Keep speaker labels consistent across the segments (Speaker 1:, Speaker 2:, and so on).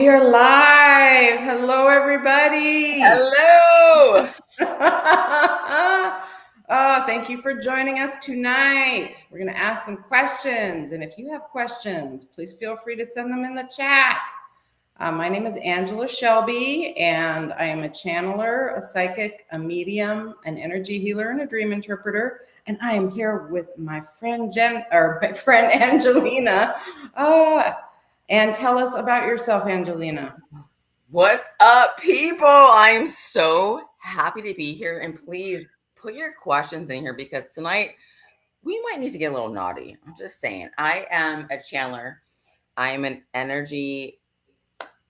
Speaker 1: We are live. Hello, everybody.
Speaker 2: Hello.
Speaker 1: Thank you for joining us tonight. We're going to ask some questions. And if you have questions, please feel free to send them in the chat. My name is Angela Shelby, and I am a channeler, a psychic, a medium, an energy healer, and a dream interpreter. And I am here with my friend Angelina. And tell us about yourself, Angelina.
Speaker 2: What's up, people? I'm so happy to be here. And please put your questions in here because tonight we might need to get a little naughty. I'm just saying. I am a channeler, I am an energy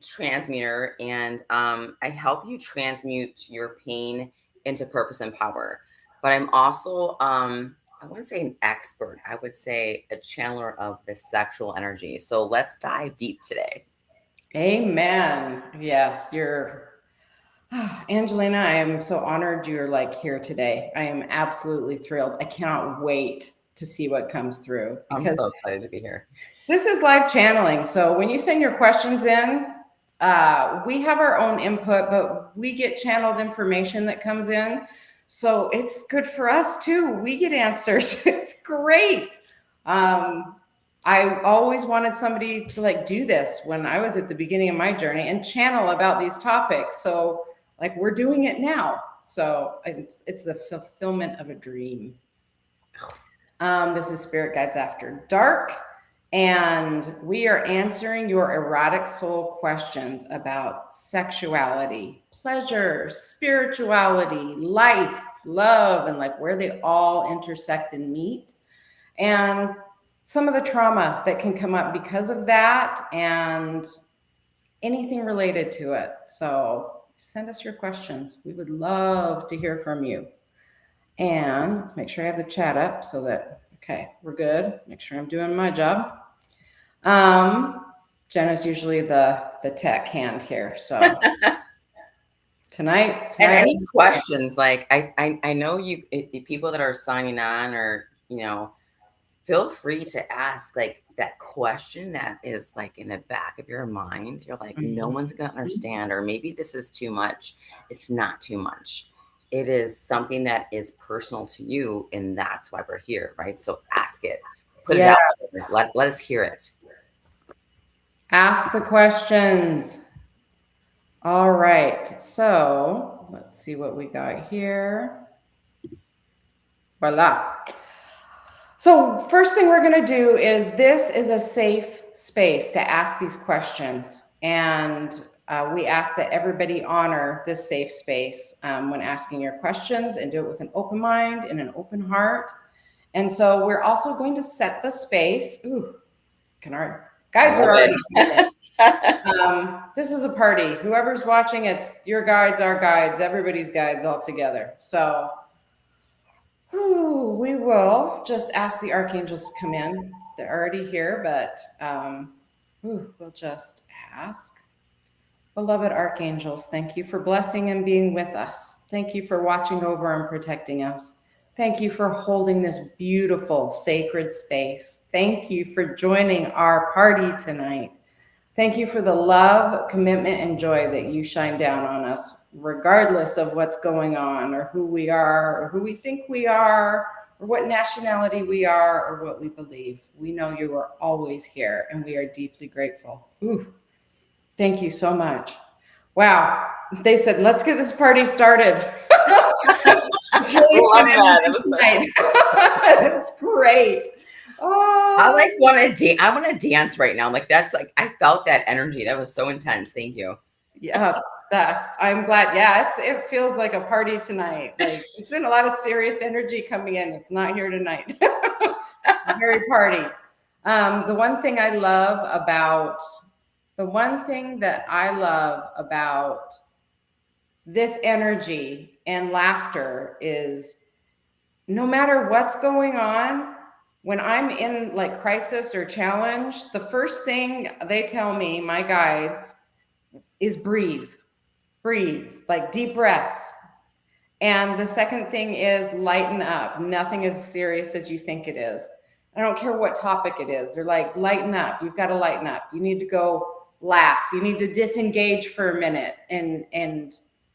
Speaker 2: transmuter, and I help you transmute your pain into purpose and power. But I'm also, I wouldn't say an expert, I would say a channeler of the sexual energy. So let's dive deep today.
Speaker 1: Amen. Yes, you're Angelina. I am so honored you're like here today. I am absolutely thrilled. I cannot wait to see what comes through
Speaker 2: I'm
Speaker 1: because
Speaker 2: so excited to be here.
Speaker 1: this is live channeling. So when you send your questions in, we have our own input, but we get channeled information that comes in. So it's good for us too. We get answers. It's great. I always wanted somebody to like do this when I was at the beginning of my journey and channel about these topics. So like we're doing it now. So it's the fulfillment of a dream. This is Spirit Guides After Dark, and we are answering your erotic soul questions about sexuality, pleasure, spirituality, life, love, and like where they all intersect and meet. And some of the trauma that can come up because of that and anything related to it. So send us your questions. We would love to hear from you. And let's make sure I have the chat up so that, okay, we're good. Make sure I'm doing my job. Jenna's usually the tech hand here. So tonight
Speaker 2: And any questions, like I know you people that are signing on, or feel free to ask like that question that is like in the back of your mind. You're like, no one's gonna understand, or maybe this is too much. It's not too much. It is something that is personal to you, and that's why we're here, right? So ask it, put it
Speaker 1: Yes.
Speaker 2: out there. Let us hear it.
Speaker 1: Ask the questions. All right. So let's see what we got here. Voila. So first thing we're going to do is this is a safe space to ask these questions. And we ask that everybody honor this safe space when asking your questions and do it with an open mind and an open heart. And so we're also going to set the space. Ooh, can our guides are already this is a party. Whoever's watching, it's your guides, our guides, everybody's guides all together. So we will just ask the archangels to come in. They're already here, but we'll just ask. Beloved archangels, thank you for blessing and being with us. Thank you for watching over and protecting us. Thank you for holding this beautiful, sacred space. Thank you for joining our party tonight. Thank you for the love, commitment, and joy that you shine down on us, regardless of what's going on or who we are or who we think we are or what nationality we are or what we believe. We know you are always here, and we are deeply grateful. Ooh, thank you so much. Wow. They said, let's get this party started. It's really fun tonight. It's great. Oh,
Speaker 2: I like want to I want to dance right now. Like that's like I felt that energy. That was so intense. Thank you.
Speaker 1: Yeah, I'm glad. Yeah, it feels like a party tonight. Like it's been a lot of serious energy coming in. It's not here tonight. It's very party. The one thing that I love about this energy and laughter is no matter what's going on, when I'm in like crisis or challenge, the first thing they tell me, my guides, is breathe, like deep breaths. And the second thing is lighten up. Nothing is as serious as you think it is. I don't care what topic it is. They're like, lighten up. You've got to lighten up. You need to go laugh. You need to disengage for a minute and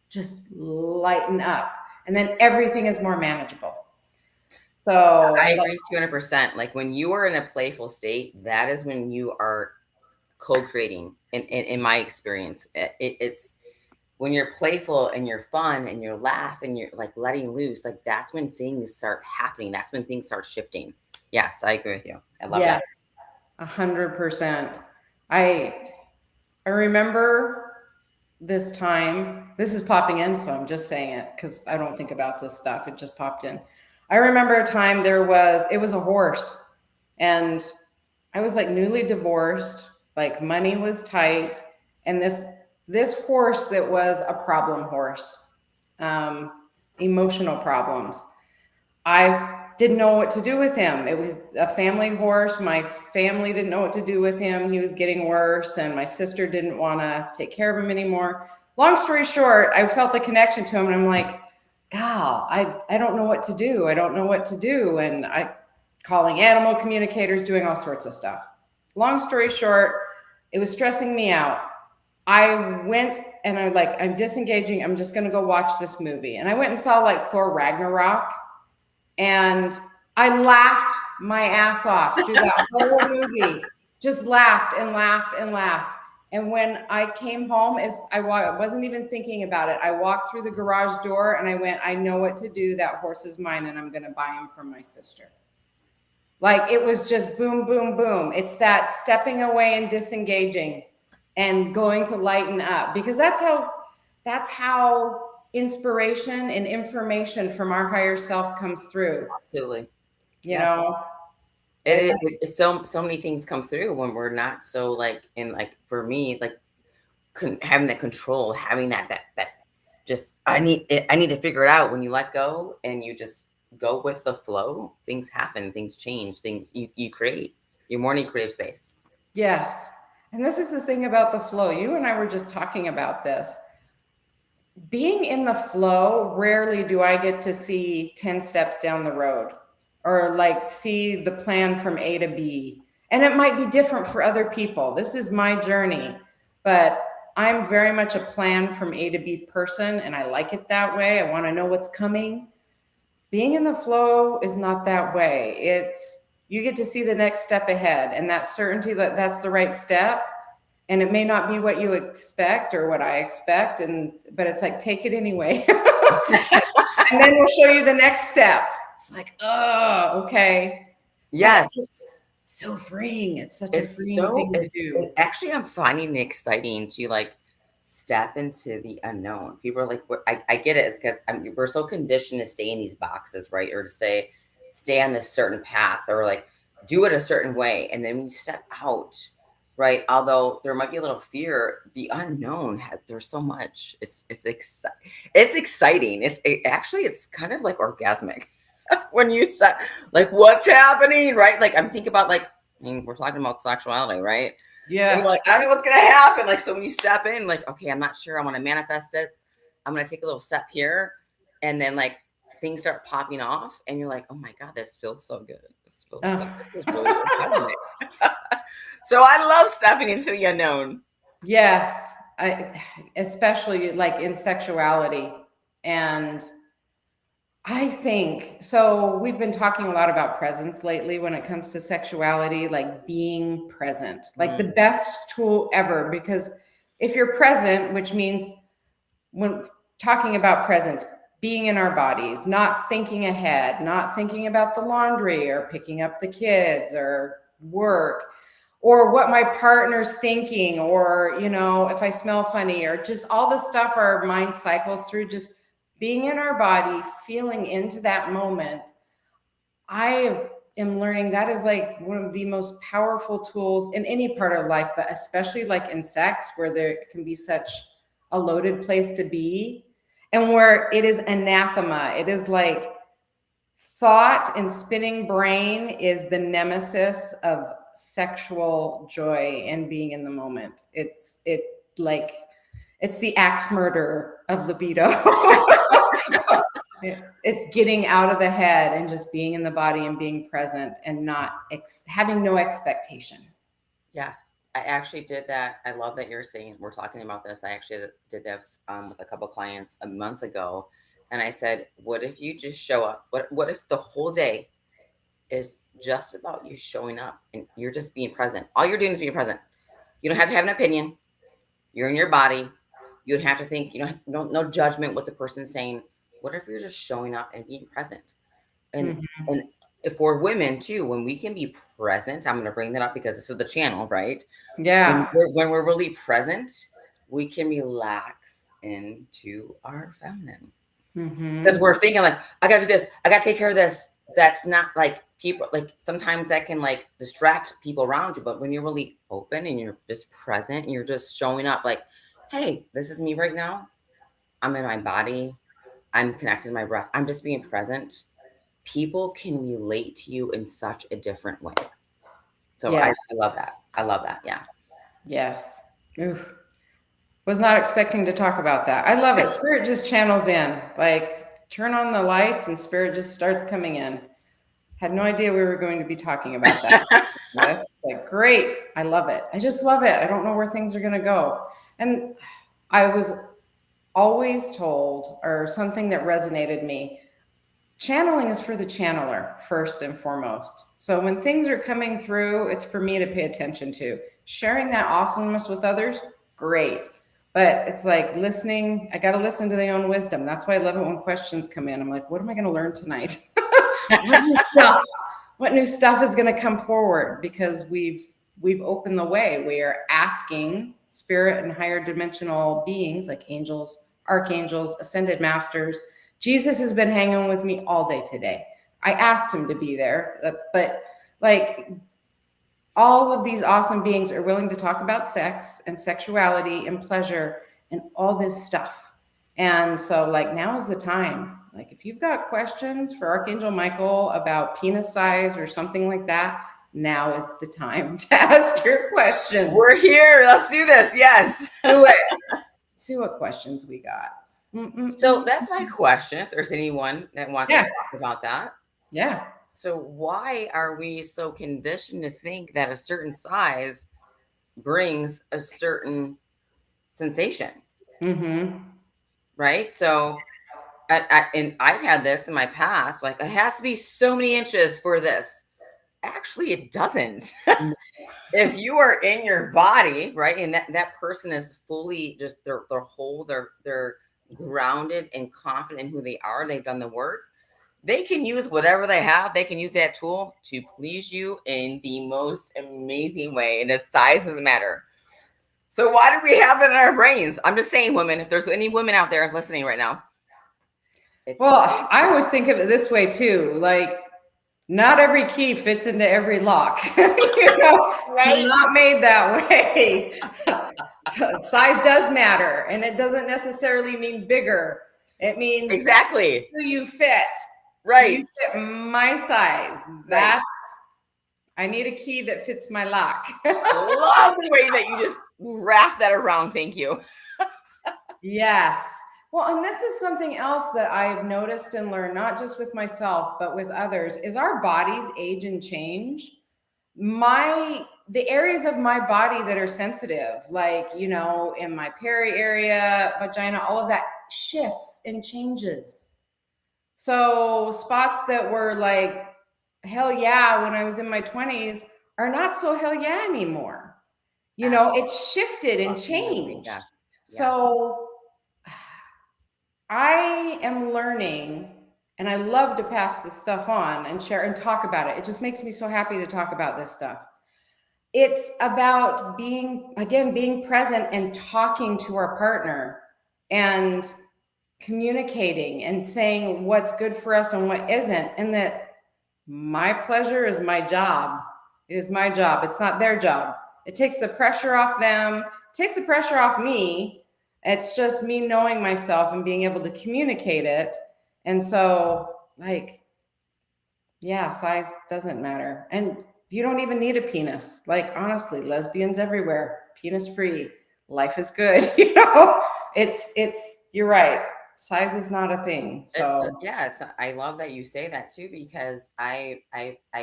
Speaker 1: just lighten up. And then everything is more manageable. So
Speaker 2: I agree 200%. Like when you are in a playful state, that is when you are co-creating in my experience. It's when you're playful and you're fun and you're laugh and you're like letting loose, like that's when things start happening. That's when things start shifting. Yes, I agree with you. I love that.
Speaker 1: yes, 100%. I remember this time. This is popping in, so I'm just saying it because I don't think about this stuff. It just popped in. I remember a time it was a horse, and I was like newly divorced, like money was tight, and this horse that was a problem horse, emotional problems. I didn't know what to do with him. It was a family horse. My family didn't know what to do with him. He was getting worse, and my sister didn't want to take care of him anymore. Long story short, I felt the connection to him, and I'm like, "Gal, I don't know what to do. I don't know what to do." And I calling animal communicators, doing all sorts of stuff. Long story short, it was stressing me out. I went and I'm disengaging. I'm just going to go watch this movie. And I went and saw like Thor Ragnarok, and I laughed my ass off through that whole movie. Just laughed and laughed and laughed. And when I came home, I wasn't even thinking about it. I walked through the garage door and I went, I know what to do. That horse is mine, and I'm going to buy him from my sister. Like it was just boom, boom, boom. It's that stepping away and disengaging and going to lighten up, because that's how inspiration and information from our higher self comes through.
Speaker 2: Absolutely.
Speaker 1: You know,
Speaker 2: It's so many things come through when we're not so like in like for me like having that control, having that just I need to figure it out. When you let go and you just go with the flow, things happen, things change, things you create. You're more in creative space.
Speaker 1: yes. And this is the thing about the flow. You and I were just talking about this. Being in the flow, rarely do I get to see 10 steps down the road or like see the plan from A to B. And it might be different for other people. This is my journey, but I'm very much a plan from A to B person, and I like it that way. I want to know what's coming. Being in the flow is not that way. You get to see the next step ahead, and that certainty that that's the right step. And it may not be what you expect or what I expect, but it's like, take it anyway. And then we'll show you the next step. It's like, oh, okay.
Speaker 2: Yes.
Speaker 1: It's so freeing. It's such a freeing thing to do.
Speaker 2: Actually, I'm finding it exciting to like step into the unknown. People are like, I get it, because we're so conditioned to stay in these boxes, right? Or to stay on this certain path, or like do it a certain way. And then when you step out, right? Although there might be a little fear, the unknown there's so much. It's exciting. It's kind of like orgasmic when you step, like what's happening, right? Like I'm thinking about like, I mean, we're talking about sexuality, right?
Speaker 1: Yes.
Speaker 2: Like, I don't know what's gonna happen. Like, so when you step in, like, okay, I'm not sure I want to manifest it. I'm gonna take a little step here, and then like things start popping off, and you're like, oh my god, this feels so good. This feels really good. So I love stepping into the unknown.
Speaker 1: Yes. Especially like in sexuality. And I think so. We've been talking a lot about presence lately when it comes to sexuality, like being present, like the best tool ever. Because if you're present, which means when talking about presence, being in our bodies, not thinking ahead, not thinking about the laundry or picking up the kids or work or what my partner's thinking, or, you know, if I smell funny, or just all the stuff our mind cycles through, just being in our body, feeling into that moment. I am learning that is like one of the most powerful tools in any part of life, but especially like in sex, where there can be such a loaded place to be, and where it is anathema. It is like thought and spinning brain is the nemesis of sexual joy and being in the moment. It's the axe murder of libido. It's getting out of the head and just being in the body and being present and not having no expectation.
Speaker 2: Yeah, I actually did that. I love that you're saying we're talking about this. I actually did this with a couple clients a month ago, and I said, "What if you just show up? What if the whole day is just about you showing up and you're just being present? All you're doing is being present. You don't have to have an opinion. You're in your body. You don't have to think. You don't no judgment what the person's saying. What if you're just showing up and being present? And
Speaker 1: Mhm.
Speaker 2: and if for women too, when we can be present, I'm going to bring that up because this is the channel, right? When
Speaker 1: Yeah.
Speaker 2: we're really present, we can relax into our feminine because
Speaker 1: Hmm.
Speaker 2: we're thinking like, I got to do this, I got to take care of this. That's not like people like sometimes that can like distract people around you. But when you're really open and you're just present and you're just showing up, like, hey, this is me right now. I'm in my body. I'm connected to my breath. I'm just being present. People can relate to you in such a different way. So I
Speaker 1: Yes.
Speaker 2: love that. I love that. Yeah.
Speaker 1: Yes. Oof. Was not expecting to talk about that. I love it. Spirit just channels in. Like turn on the lights and spirit just starts coming in. Had no idea we were going to be talking about that. This like great. I love it. I just love it. I don't know where things are going to go. And I was always told, or something that resonated me, channeling is for the channeler first and foremost. So when things are coming through, it's for me to pay attention to. Sharing that awesomeness with others, great. But it's like listening, I got to listen to their own wisdom. That's why I love it when questions come in. I'm like, what am I going to learn tonight? What new stuff? What new stuff is going to come forward? Because we've opened the way. We are asking spirit and higher dimensional beings like angels, archangels, ascended masters. Jesus has been hanging with me all day today. I asked him to be there, but like all of these awesome beings are willing to talk about sex and sexuality and pleasure and all this stuff. And so, like, now is the time. Like, if you've got questions for Archangel Michael about penis size or something like that, now is the time to ask your questions.
Speaker 2: We're here. Let's do this. Yes.
Speaker 1: Do it. See what questions we got.
Speaker 2: So
Speaker 1: Mm-mm-mm.
Speaker 2: that's my question. If there's anyone that wants to
Speaker 1: Yeah,
Speaker 2: talk about that.
Speaker 1: yeah.
Speaker 2: So why are we so conditioned to think that a certain size brings a certain sensation?
Speaker 1: Mm-hmm.
Speaker 2: Right. So, and I've had this in my past, like it has to be so many inches for this. Actually, it doesn't. If you are in your body, right, and that person is fully just their whole, they're grounded and confident in who they are, they've done the work, they can use whatever they have, they can use that tool to please you in the most amazing way, and the size doesn't matter. So why do we have that in our brains? I'm just saying, women, if there's any women out there listening right now, it's
Speaker 1: Well, I always think of it this way too. Like, not every key fits into every lock. It's
Speaker 2: right.
Speaker 1: not made that way. Size does matter, and it doesn't necessarily mean bigger. It means,
Speaker 2: Exactly.
Speaker 1: do you fit? Do
Speaker 2: Right.
Speaker 1: you fit my size?
Speaker 2: Right.
Speaker 1: That's, I need a key that fits my lock.
Speaker 2: Love the way that you just wrap that around. Thank you.
Speaker 1: Yes. Well, and this is something else that I've noticed and learned, not just with myself, but with others, is our bodies age and change. The areas of my body that are sensitive, like, in my peri area, vagina, all of that shifts and changes. So spots that were like, hell yeah, when I was in my 20s are not so hell yeah anymore. It shifted and
Speaker 2: Absolutely.
Speaker 1: changed.
Speaker 2: Yes. Yeah.
Speaker 1: So I am learning, and I love to pass this stuff on and share and talk about it. It just makes me so happy to talk about this stuff. It's about being present and talking to our partner and communicating and saying what's good for us and what isn't. And that my pleasure is my job. It is my job. It's not their job. It takes the pressure off them, it takes the pressure off me. It's just me knowing myself and being able to communicate it. And so, like, yeah, size doesn't matter. And you don't even need a penis. Like, honestly, lesbians everywhere, penis free. Life is good. You're right. Size is not a thing.
Speaker 2: It's
Speaker 1: So,
Speaker 2: yes, I love that you say that too because I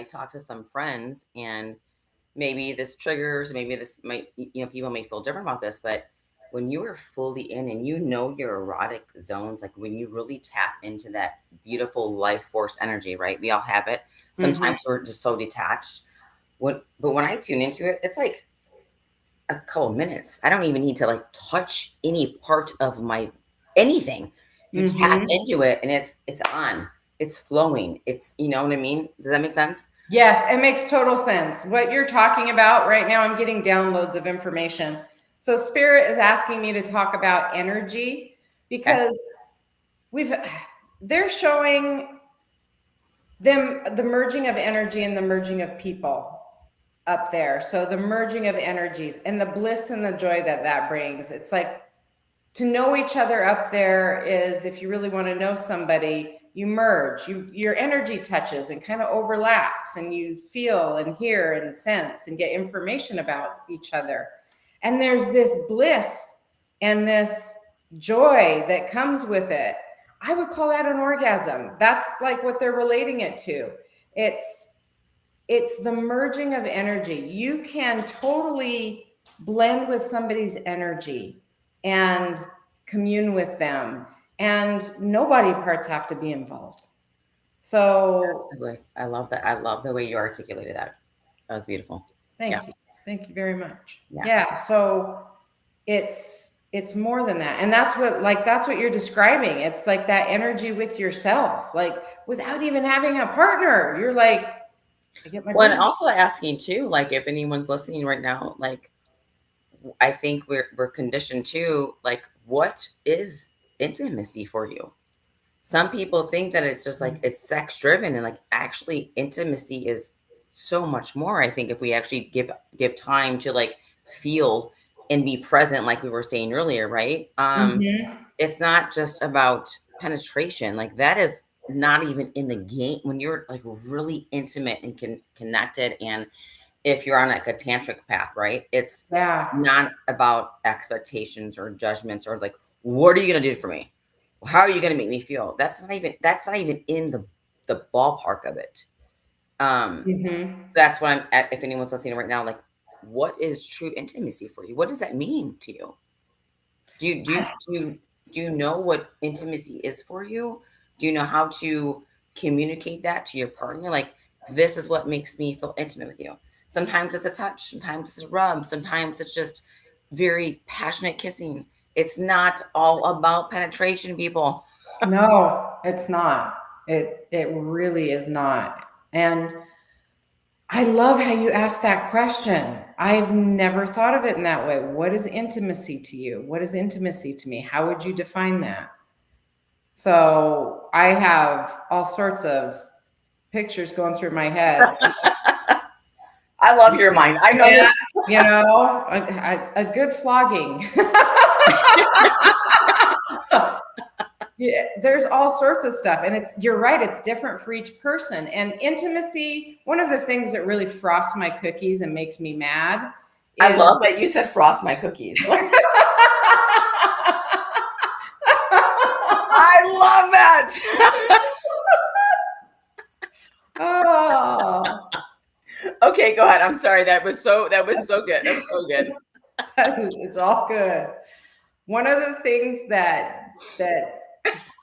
Speaker 2: talked to some friends and maybe this triggers, maybe this might, people may feel different about this, but when you are fully in and you know your erotic zones, like when you really tap into that beautiful life force energy, right? We all have it.
Speaker 1: Mm-hmm.
Speaker 2: Sometimes we're just so detached. But when I tune into it, it's like a couple minutes. I don't even need to like touch any part of my anything. You tap
Speaker 1: Mm-hmm.
Speaker 2: into it and it's on. It's flowing. It's, you know what I mean? Does that make sense?
Speaker 1: Yes, it makes total sense. What you're talking about right now, I'm getting downloads of information. So Spirit is asking me to talk about energy
Speaker 2: Okay.
Speaker 1: because we've they're showing them the merging of energy and the merging of people up there. So the merging of energies and the bliss and the joy that that brings. It's like to know each other up there is, if you really want to know somebody, you merge, your energy touches and kind of overlaps, and you feel and hear and sense and get information about each other. And there's this bliss and this joy that comes with it. I would call that an orgasm. That's like what they're relating it to. It's it's the merging of energy. You can totally blend with somebody's energy and commune with them, and no body parts have to be involved. So
Speaker 2: Absolutely. I love that. I love the way you articulated that. That was beautiful. Yeah.
Speaker 1: thank you. Thank you very much.
Speaker 2: Yeah.
Speaker 1: Yeah. So it's more than that. And that's what you're describing. It's like that energy with yourself, like without even having a partner. You're like, I get my
Speaker 2: Well, and
Speaker 1: groove.
Speaker 2: also asking too, like if anyone's listening right now, like I think we're conditioned to like what is intimacy for you? Some people think that it's just like it's sex driven and like actually intimacy is so much more. I think if we actually give time to like feel and be present like we were saying earlier, right?
Speaker 1: Mm-hmm.
Speaker 2: It's not just about penetration. Like that is not even in the game when you're like really intimate and connected, and if you're on like a tantric path, right? It's
Speaker 1: Yeah.
Speaker 2: not about expectations or judgments or like, what are you gonna do for me? How are you gonna make me feel? That's not even in the ballpark of it.
Speaker 1: Mm-hmm.
Speaker 2: That's what I'm at. If anyone's listening right now, like, what is true intimacy for you? What does that mean to you? Do you do you do you, do you know what intimacy is for you? Do you know how to communicate that to your partner? Like, this is what makes me feel intimate with you. Sometimes it's a touch, sometimes it's a rub, sometimes it's just very passionate kissing. It's not all about penetration, people.
Speaker 1: No, it's not. It really is not. And I love how you asked that question. I've never thought of it in that way. What is intimacy to you? What is intimacy to me? How would you define that? So I have all sorts of pictures going through my head.
Speaker 2: I love your mind. I know
Speaker 1: Yeah,
Speaker 2: this.
Speaker 1: a good flogging. Yeah, there's all sorts of stuff, and you're right, it's different for each person. And intimacy, one of the things that really frosts my cookies and makes me mad
Speaker 2: I
Speaker 1: is
Speaker 2: love that you said frost my cookies. I love that.
Speaker 1: oh,
Speaker 2: Okay, go ahead. I'm sorry. That was so good. That was so good.
Speaker 1: it's all good. One of the things that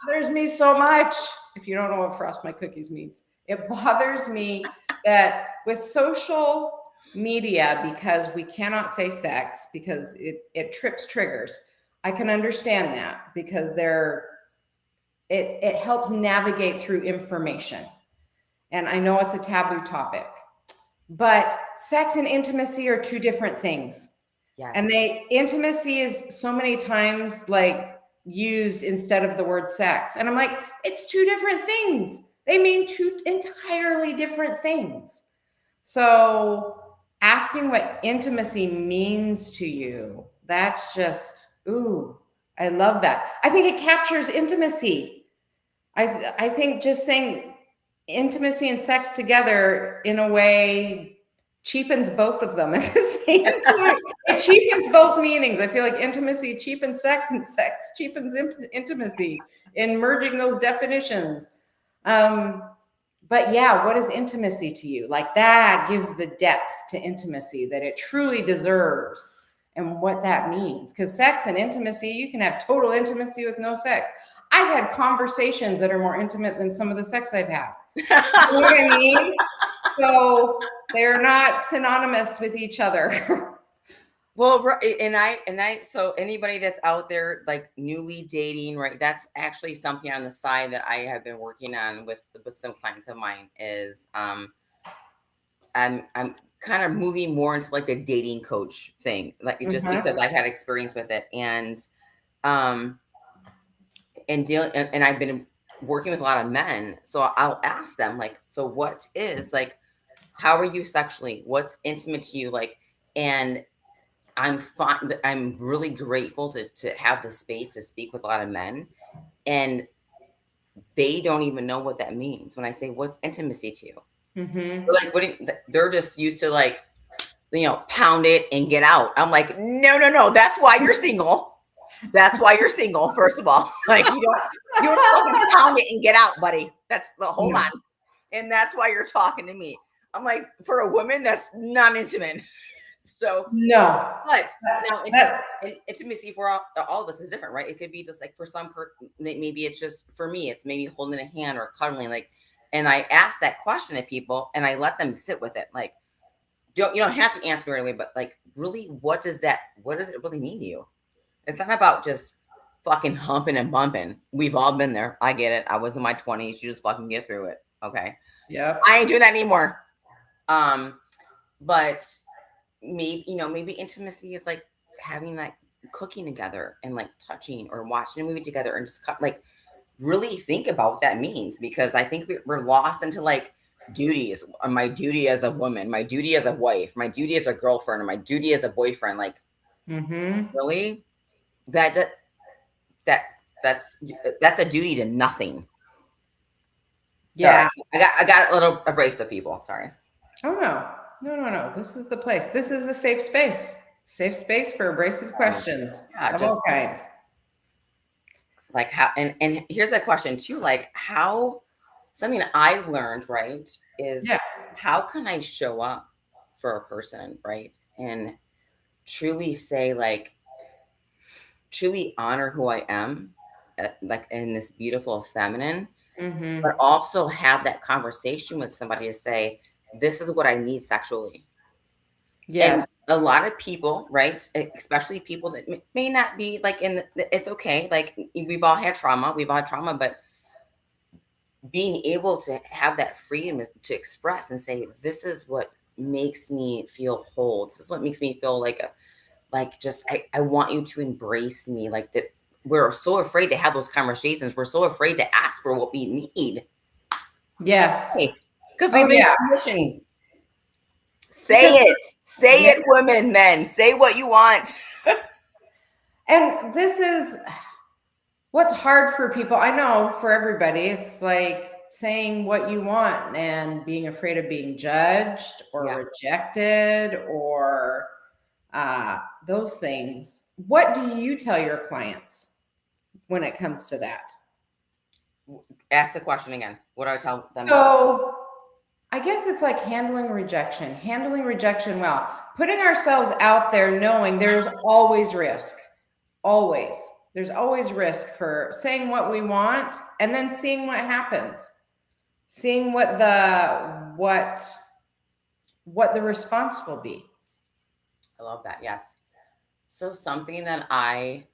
Speaker 1: bothers me so much, if you don't know what frost my cookies means, it bothers me that with social media, because we cannot say sex because it trips triggers. I can understand that because it helps navigate through information. And I know it's a taboo topic, but sex and intimacy are two different things. And
Speaker 2: Yes.
Speaker 1: intimacy is so many times like used instead of the word sex. And I'm like, it's two different things. They mean two entirely different things. So asking what intimacy means to you, that's just, ooh, I love that. I think it captures intimacy. I think just saying intimacy and sex together in a way cheapens both of them at the same time. It cheapens both meanings. I feel like intimacy cheapens sex, and sex cheapens intimacy in merging those definitions. Um, But yeah, what is intimacy to you? Like that gives the depth to intimacy that it truly deserves and what that means. Because sex and intimacy, you can have total intimacy with no sex. I've had conversations that are more intimate than some of the sex I've had. You know what I mean? So they're not synonymous with each other.
Speaker 2: Well, so anybody that's out there like newly dating, right? That's actually something on the side that I have been working on with some clients of mine is I'm kind of moving more into like the dating coach thing, like just because I've had experience with it um and I've been working with a lot of men. So I'll ask them like, so what is like, how are you sexually? What's intimate to you? Like, and I'm fine. I'm really grateful to have the space to speak with a lot of men, and they don't even know what that means. When I say what's intimacy to you, they're like, they're just used to like, pound it and get out. I'm like, no. That's why you're single. That's why you're single. First of all, like you don't fucking pound it and get out, buddy. That's the hold on, and that's why you're talking to me. I'm like, for a woman, that's not intimate. So
Speaker 1: no,
Speaker 2: but now intimacy for all of us is different, right? It could be just like for some maybe it's just for me, it's maybe holding a hand or cuddling, like. And I ask that question to people, and I let them sit with it. Like, you don't have to answer right away, but like, really, what does it really mean to you? It's not about just fucking humping and bumping. We've all been there. I get it. I was in my 20s. You just fucking get through it. Okay.
Speaker 1: Yep.
Speaker 2: I ain't doing that anymore. But maybe intimacy is like having like cooking together and like touching or watching a movie together and just like really think about what that means, because I think we're lost into like duties. My duty as a woman, my duty as a wife, my duty as a girlfriend, or my duty as a boyfriend. Like, really, that's a duty to nothing. Sorry.
Speaker 1: Yeah,
Speaker 2: I got a little abrasive, people. Sorry.
Speaker 1: Oh no. This is the place. This is a safe space. Safe space for abrasive questions of all kinds.
Speaker 2: Like how, and here's the question too, like how, something I've learned, right, is how can I show up for a person, right, and truly say like, truly honor who I am, like in this beautiful feminine, but also have that conversation with somebody to say, this is what I need sexually.
Speaker 1: Yes.
Speaker 2: And a lot of people, right, especially people that may not be like it's okay. Like we've all had trauma, but being able to have that freedom to express and say, this is what makes me feel whole. This is what makes me feel like I want you to embrace me. Like that, we're so afraid to have those conversations. We're so afraid to ask for what we need.
Speaker 1: Yes.
Speaker 2: Because we've been conditioned. Say it, women, men. Say what you want.
Speaker 1: And this is what's hard for people. I know for everybody, it's like saying what you want and being afraid of being judged or rejected or those things. What do you tell your clients when it comes to that?
Speaker 2: Ask the question again. What do I tell them?
Speaker 1: So I guess it's like handling rejection well, putting ourselves out there, knowing there's always risk. There's always risk for saying what we want and then seeing what happens, seeing what the response will be.
Speaker 2: I love that. Yes. So something that I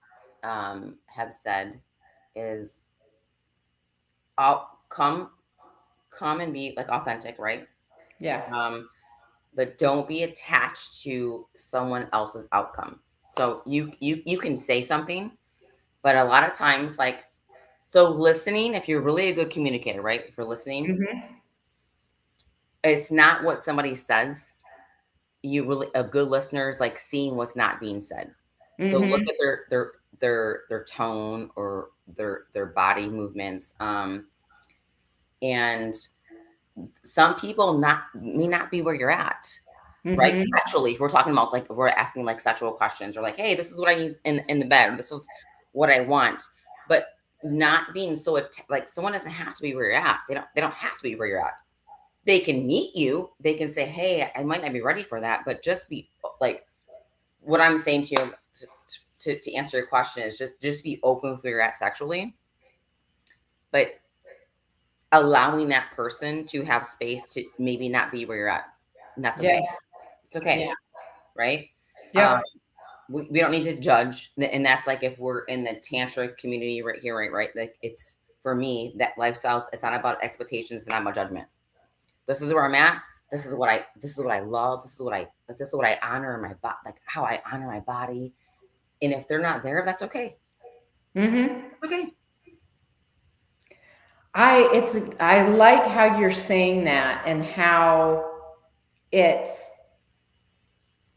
Speaker 2: have said is, I'll come and be like authentic, right?
Speaker 1: Yeah.
Speaker 2: But don't be attached to someone else's outcome. So you can say something, but a lot of times, like, so listening, if you're really a good communicator, right? If you're listening, it's not what somebody says. A good listener is like seeing what's not being said. So look at their tone or their body movements. And some people may not be where you're at, right? Sexually, if we're talking about like, we're asking like sexual questions or like, hey, this is what I need in the bed, or this is what I want, but not being so like, someone doesn't have to be where you're at. They don't have to be where you're at. they can meet you. They can say, "Hey, I might not be ready for that," but just be like, what I'm saying to you to answer your question is just be open with where you're at sexually, but allowing that person to have space to maybe not be where you're at, and that's okay.
Speaker 1: Yes.
Speaker 2: It's okay,
Speaker 1: Yeah.
Speaker 2: right? Um,
Speaker 1: Yep.
Speaker 2: we don't need to judge, and that's like if we're in the tantric community right here, right? Like it's for me that lifestyles. It's not about expectations, it's not about judgment. This is where I'm at. This is what I love. This is what I honor in my body, like how I honor my body. And if they're not there, that's okay.
Speaker 1: Mm-hmm.
Speaker 2: That's okay.
Speaker 1: I like how you're saying that and how it's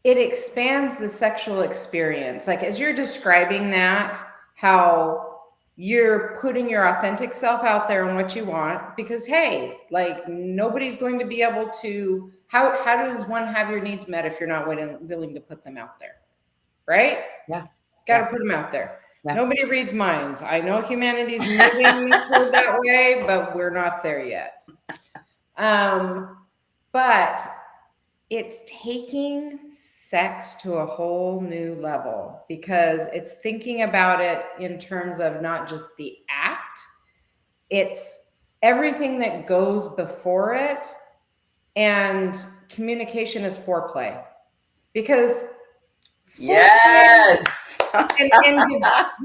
Speaker 1: it expands the sexual experience. Like as you're describing that, how you're putting your authentic self out there and what you want, because hey, like nobody's going to be able to how does one have your needs met if you're not willing to put them out there? Right?
Speaker 2: Yeah.
Speaker 1: Got to
Speaker 2: Yes.
Speaker 1: put them out there.
Speaker 2: Yeah.
Speaker 1: Nobody reads minds. I know humanity's moving toward that way, but we're not there yet. But it's taking sex to a whole new level because it's thinking about it in terms of not just the act, it's everything that goes before it. And communication is foreplay because foreplay
Speaker 2: Yes.
Speaker 1: and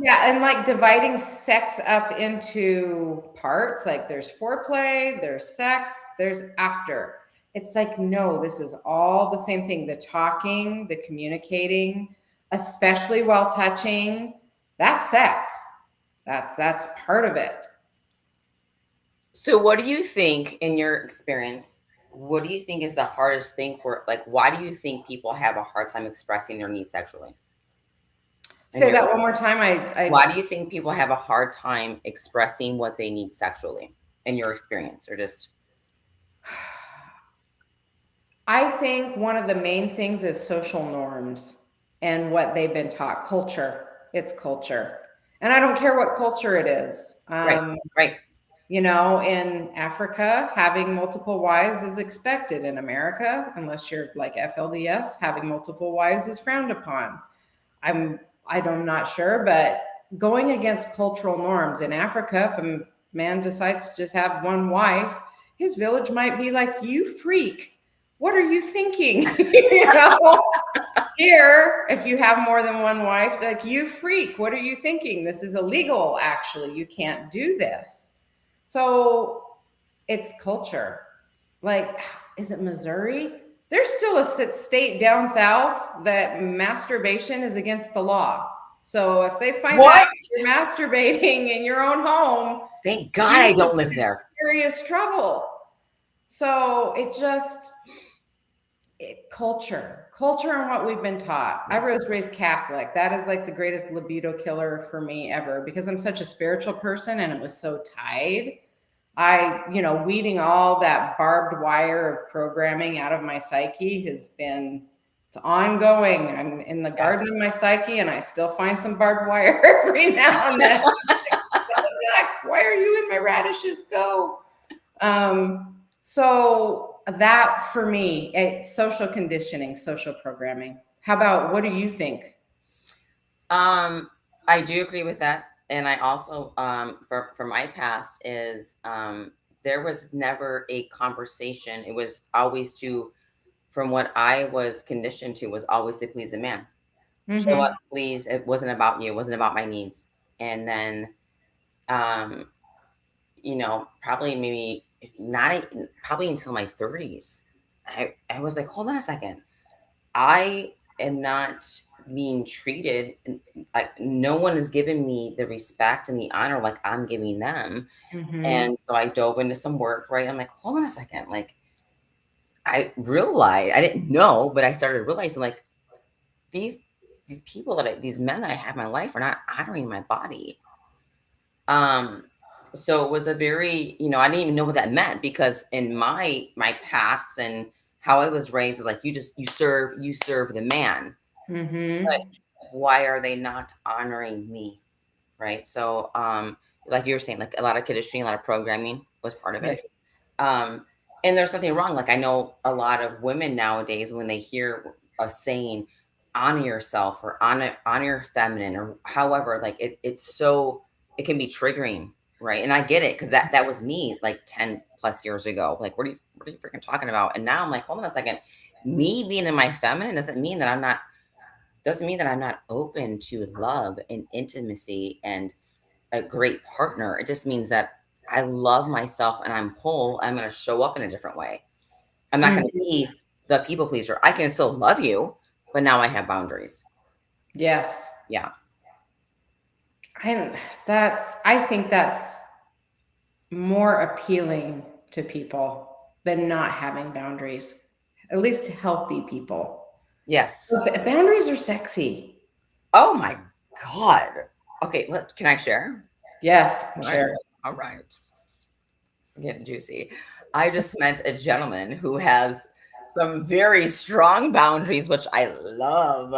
Speaker 1: yeah, and like dividing sex up into parts, like there's foreplay, there's sex, there's after. It's like, no, this is all the same thing. The talking, the communicating, especially while touching, that's sex. That's part of it.
Speaker 2: So, what do you think, in your experience? What do you think is the hardest thing for? Like, why do you think people have a hard time expressing their needs sexually? And
Speaker 1: Say that one more time.
Speaker 2: why do you think people have a hard time expressing what they need sexually? In your experience, or just
Speaker 1: I think one of the main things is social norms and what they've been taught. Culture. It's culture. And I don't care what culture it is.
Speaker 2: right, right,
Speaker 1: You know, in Africa, having multiple wives is expected. In America, unless you're like FLDS, having multiple wives is frowned upon. I'm not sure, but going against cultural norms in Africa, if a man decides to just have one wife, his village might be like, "You freak! What are you thinking?" You know. Here, if you have more than one wife, like, "You freak! What are you thinking? This is illegal. Actually, you can't do this." So it's culture. Like, is it Missouri? There's still a state down south that masturbation is against the law. So if they find out
Speaker 2: what?
Speaker 1: you're masturbating in your own home,
Speaker 2: Thank God
Speaker 1: you
Speaker 2: I
Speaker 1: could
Speaker 2: don't live
Speaker 1: be in
Speaker 2: there.
Speaker 1: serious trouble. So culture and what we've been taught. I was raised Catholic. That is like the greatest libido killer for me ever because I'm such a spiritual person and it was so tied. Weeding all that barbed wire of programming out of my psyche it's ongoing. I'm in the
Speaker 2: Yes.
Speaker 1: garden of my psyche and I still find some barbed wire every now and then. Why are you in my radishes? Go. So that for me, it's social conditioning, social programming. How about what do you think?
Speaker 2: I do agree with that, and I also, for my past is, there was never a conversation. It was always to, from what I was conditioned to, was always to please the man. Show up,
Speaker 1: Mm-hmm.
Speaker 2: please. It wasn't about you. It wasn't about my needs. And then, um, probably maybe not, probably until my 30s, I was like, hold on a second. I am not being treated like no one is giving me the respect and the honor like I'm giving them.
Speaker 1: Mm-hmm.
Speaker 2: And so I dove into some work, right? I'm like, hold on a second. Like I realized I didn't know, but I started realizing like these these people these men that I have in my life are not honoring my body. Um, so it was a very, I didn't even know what that meant because in my past and how I was raised is like you serve the man. But
Speaker 1: Mm-hmm.
Speaker 2: why are they not honoring me? Right. So like you were saying, like a lot of conditioning, a lot of programming was part of
Speaker 1: Yeah.
Speaker 2: it. Um, And there's nothing wrong. Like I know a lot of women nowadays when they hear a saying, honor yourself or honor your feminine or however, like it's so it can be triggering, right? And I get it because that was me like 10 plus years ago. Like, what are you freaking talking about? And now I'm like, hold on a second. Me being in my feminine doesn't mean that I'm not open to love and intimacy and a great partner. It just means that I love myself and I'm whole. I'm going to show up in a different way. I'm not going to
Speaker 1: Mhm.
Speaker 2: be the people pleaser. I can still love you, but now I have boundaries.
Speaker 1: Yes.
Speaker 2: Yeah.
Speaker 1: And I think that's more appealing to people than not having boundaries, at least healthy people.
Speaker 2: Yes.
Speaker 1: Boundaries are sexy.
Speaker 2: Oh my God. Okay. Can I share?
Speaker 1: Yes,
Speaker 2: Can I
Speaker 1: sure.
Speaker 2: share? All right. It's getting juicy. I just met a gentleman who has some very strong boundaries, which I love.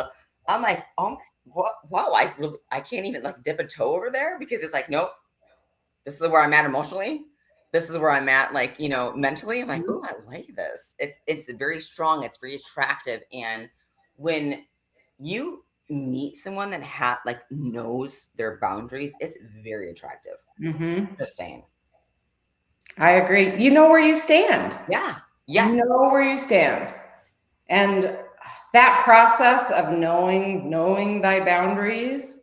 Speaker 2: I'm like, wow, I can't even like dip a toe over there because it's like, nope, this is where I'm at emotionally. This is where I'm at, like, mentally. I'm like, oh, I like this. It's very strong. It's very attractive. And when you meet someone that knows their boundaries, it's very attractive.
Speaker 1: Mm-hmm.
Speaker 2: Just saying.
Speaker 1: I agree. You know where you stand.
Speaker 2: Yeah.
Speaker 1: You
Speaker 2: Yes.
Speaker 1: know where you stand. And that process of knowing thy boundaries,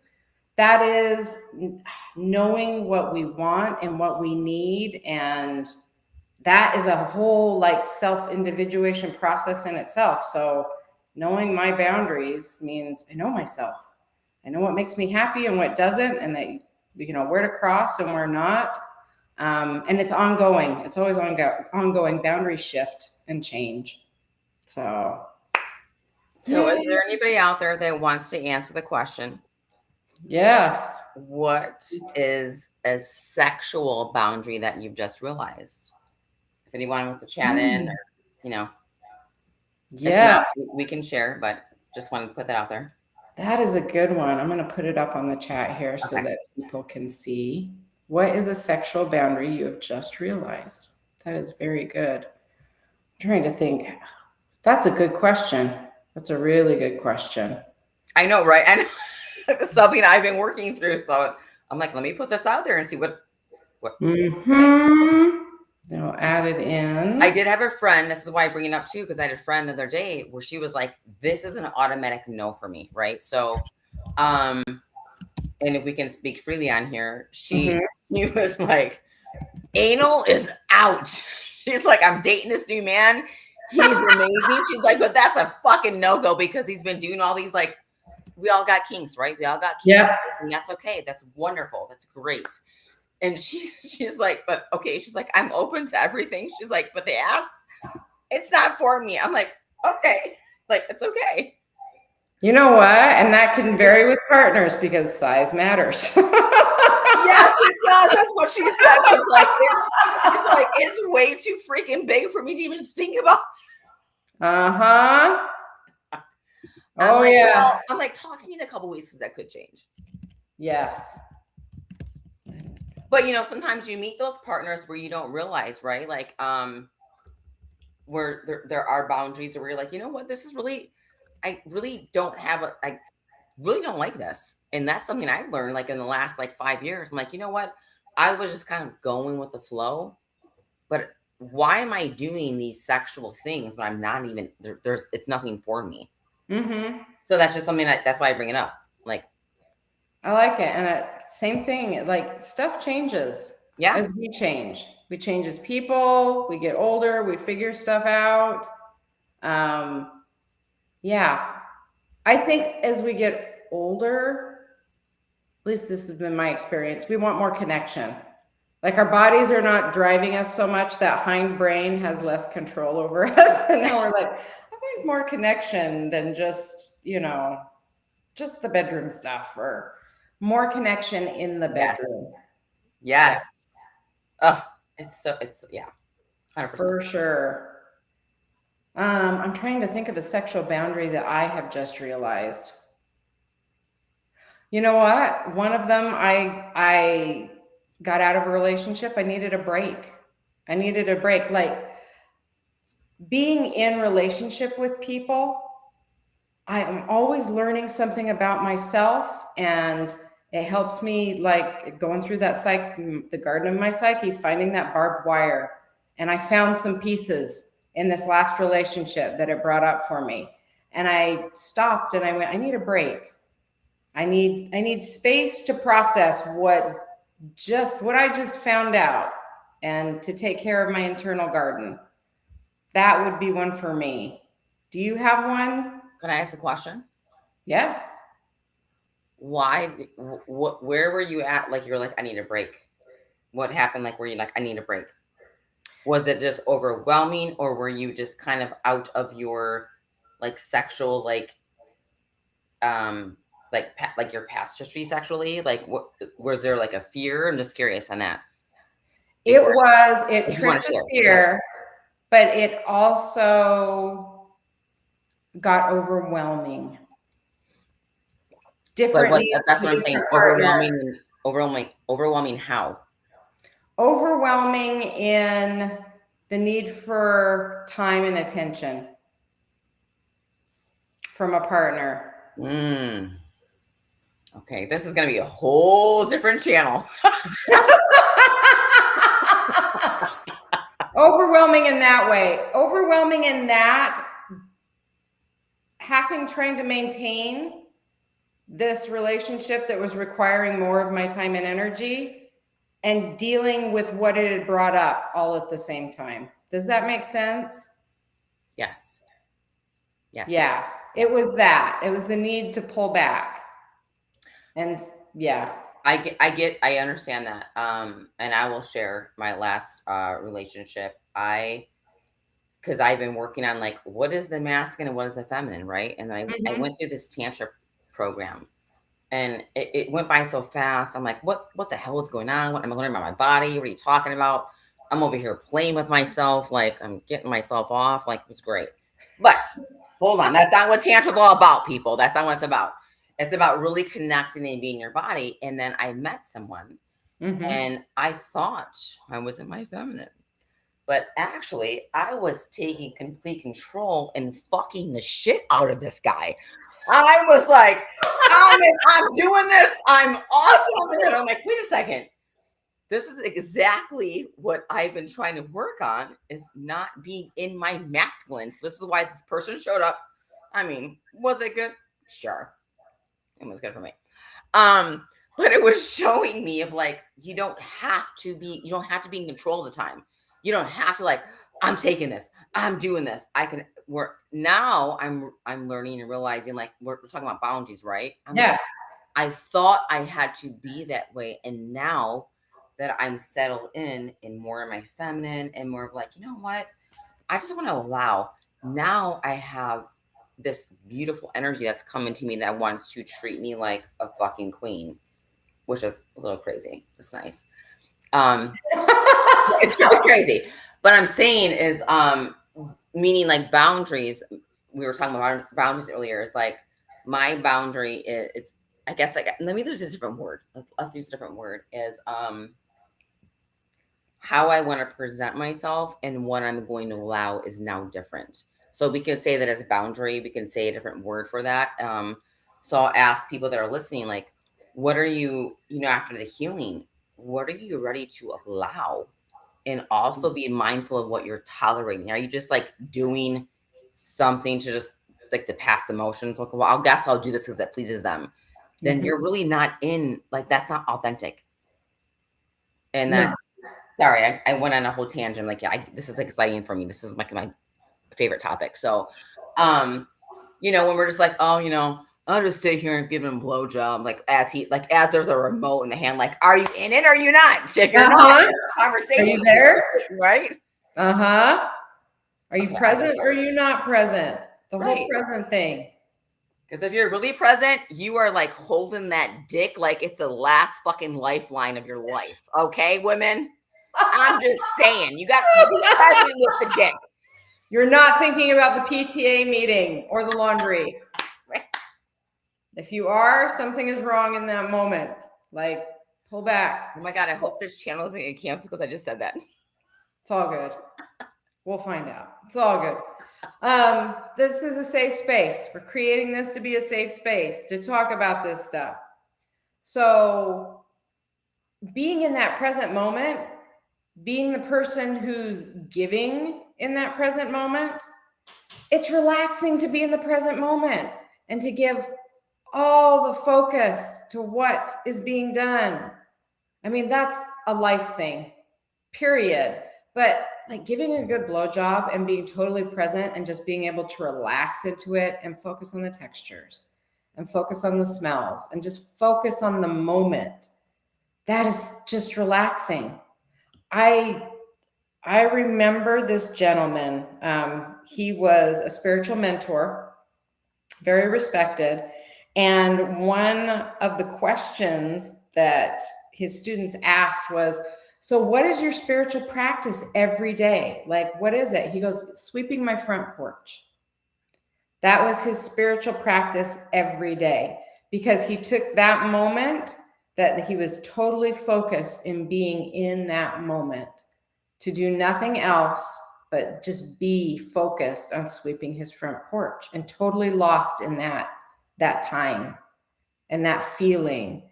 Speaker 1: that is knowing what we want and what we need. And that is a whole like self individuation process in itself. So knowing my boundaries means I know myself. I know what makes me happy and what doesn't, and that where to cross and where not. And it's ongoing. It's always ongoing boundary shift and change. So
Speaker 2: So, is
Speaker 1: yay.
Speaker 2: there anybody out there that wants to answer the question?
Speaker 1: Yes.
Speaker 2: What is a sexual boundary that you've just realized? If anyone wants to chat in, or, you know, if not,
Speaker 1: Yes.
Speaker 2: we can share, but just wanted to put that out there.
Speaker 1: That is a good one. I'm going to put it up on the chat here so
Speaker 2: Okay.
Speaker 1: that people can see. What is a sexual boundary you have just realized? That is very good. I'm trying to think. That's a good question. That's a really good question.
Speaker 2: I know, right? And it's something I've been working through. So I'm like, let me put this out there and see what
Speaker 1: Mm-hmm. I'll add it
Speaker 2: I
Speaker 1: in.
Speaker 2: did have a friend. This is why I bring it up too, because I had a friend the other day where she was like, this is an automatic no for me, right? So, and if we can speak freely on here,
Speaker 1: Mm-hmm.
Speaker 2: she was like, anal is out. She's like, I'm dating this new man. He's amazing. She's like, but that's a fucking no-go because he's been doing all these, like, we all got kinks, right? We all got kinks,
Speaker 1: Yep.
Speaker 2: and that's okay. That's wonderful. That's great. And she's like, but okay. She's like, I'm open to everything. She's like, but the ass, it's not for me. I'm like, okay, like it's okay.
Speaker 1: You know what? And that can vary with partners because size matters.
Speaker 2: Yes, it does. That's what she said. She's like, it's way too freaking big for me to even think about.
Speaker 1: Uh-huh.
Speaker 2: I'm
Speaker 1: Oh,
Speaker 2: like, well,
Speaker 1: yes.
Speaker 2: I'm like, talk to me in a couple weeks because that could change.
Speaker 1: Yes.
Speaker 2: But sometimes you meet those partners where you don't realize, right? Like, where there are boundaries where you're like, you know what, this is really, I really don't have I really don't like this. And that's something I've learned like in the last like 5 years. I'm like, you know what? I was just kind of going with the flow, but why am I doing these sexual things but I'm not even there's it's nothing for me.
Speaker 1: Mm-hmm.
Speaker 2: So that's just something that's why I bring it up. Like,
Speaker 1: I like it. And same thing, like stuff changes
Speaker 2: yeah,
Speaker 1: as we change. We change as people, we get older, we figure stuff out. Yeah. I think as we get older, at least this has been my experience, we want more connection. Like our bodies are not driving us so much, that hind brain has less control over us. And now we're like, I want more connection than just the bedroom stuff, or more connection in the
Speaker 2: yes,
Speaker 1: bedroom. Yeah,
Speaker 2: yes. Oh, it's yeah, 100%.
Speaker 1: for sure. I'm trying to think of a sexual boundary that I have just realized. You know what? One of them, I got out of a relationship. I needed a break. I needed a break. Like being in relationship with people, I am always learning something about myself, and it helps me, like going through the garden of my psyche, finding that barbed wire. And I found some pieces in this last relationship that it brought up for me. And I stopped and I went, I need a break. I need space to process what I just found out, and to take care of my internal garden. That would be one for me. Do you have one?
Speaker 2: Can I ask a question?
Speaker 1: Yeah.
Speaker 2: Why? Where were you at? Like you're like, I need a break. What happened? Like, were you like, I need a break? Was it just overwhelming, or were you just kind of out of your like sexual um like your past history sexually? Like, what was there like a fear? I'm just curious on that. Before,
Speaker 1: It
Speaker 2: if you want
Speaker 1: tripped
Speaker 2: to
Speaker 1: the
Speaker 2: share,
Speaker 1: fear, but it also got overwhelming.
Speaker 2: but
Speaker 1: Different
Speaker 2: what
Speaker 1: needs
Speaker 2: that's
Speaker 1: from
Speaker 2: what I'm
Speaker 1: each
Speaker 2: saying.
Speaker 1: partner.
Speaker 2: Overwhelming. How?
Speaker 1: Overwhelming in the need for time and attention from a partner.
Speaker 2: Okay, this is gonna be a whole different channel.
Speaker 1: Overwhelming in that way. Overwhelming in that trying to maintain this relationship that was requiring more of my time and energy, and dealing with what it had brought up all at the same time. Does that make sense?
Speaker 2: Yes. Yes.
Speaker 1: Yeah. It was that. It was the need to pull back. And yeah.
Speaker 2: I understand that. And I will share my last relationship. Because I've been working on like what is the masculine and what is the feminine, right? And I went through this tantra program, and it went by so fast. I'm like, what the hell is going on? What am I learning about my body? What are you talking about? I'm over here playing with myself, like I'm getting myself off. Like it was great. But hold on, that's not what tantra's all about, people. That's not what it's about. It's about really connecting and being your body. And then I met someone, and I thought I was in my feminine. But actually, I was taking complete control and fucking the shit out of this guy. I was like, I'm doing this. I'm awesome. And I'm like, wait a second. This is exactly what I've been trying to work on, is not being in my masculine. So this is why this person showed up. I mean, was it good? Sure. It was good for me. But it was showing me of like, you don't have to be in control of the time. You don't have to like, I'm taking this, I'm doing this. I'm learning and realizing like we're talking about boundaries, right?
Speaker 1: Yeah.
Speaker 2: I thought I had to be that way. And now that I'm settled in more of my feminine and more of like, you know what? I just want to allow. Now I have this beautiful energy that's coming to me that wants to treat me like a fucking queen, which is a little crazy. It's nice. It's crazy. But I'm saying is, meaning like boundaries. We were talking about boundaries earlier. Is like my boundary is I guess like let me use a different word. Let's use a different word. Is how I want to present myself and what I'm going to allow is now different. So we can say that as a boundary. We can say a different word for that. So I'll ask people that are listening, like, what are you, after the healing, what are you ready to allow? And also be mindful of what you're tolerating. Are you just like doing something to just like to pass emotions? Like, well, I guess I'll do this because that pleases them. Then you're really not that's not authentic. And
Speaker 1: No.
Speaker 2: that's, sorry, I went on a whole tangent. Like, yeah, this is exciting for me. This is my favorite topic. So, when we're just like, oh, I'll just sit here and give him a blowjob, as there's a remote in the hand, like, are you in it or are you not? If you're not, conversation.
Speaker 1: Are you there?
Speaker 2: Right?
Speaker 1: Are you
Speaker 2: Okay,
Speaker 1: present or are you not present? The
Speaker 2: Right.
Speaker 1: whole present thing.
Speaker 2: Because if you're really present, you are like holding that dick like it's the last fucking lifeline of your life. Okay, women? I'm just saying, you got to be present with the dick.
Speaker 1: You're not thinking about the PTA meeting or the laundry.
Speaker 2: Right.
Speaker 1: If you are, something is wrong in that moment. Like, pull back.
Speaker 2: Oh my God, I hope this channel isn't getting canceled because I just said that.
Speaker 1: It's all good. We'll find out. It's all good. This is a safe space. We're creating this to be a safe space to talk about this stuff. So, being in that present moment, being the person who's giving in that present moment, it's relaxing to be in the present moment and to give all the focus to what is being done. I mean, that's a life thing, period. But like giving a good blowjob and being totally present and just being able to relax into it and focus on the textures and focus on the smells and just focus on the moment. That is just relaxing. I remember this gentleman. He was a spiritual mentor, very respected. And one of the questions that his students asked was, so what is your spiritual practice every day? Like, what is it? He goes, sweeping my front porch. That was his spiritual practice every day because he took that moment that he was totally focused in being in that moment to do nothing else but just be focused on sweeping his front porch and totally lost in that time and that feeling.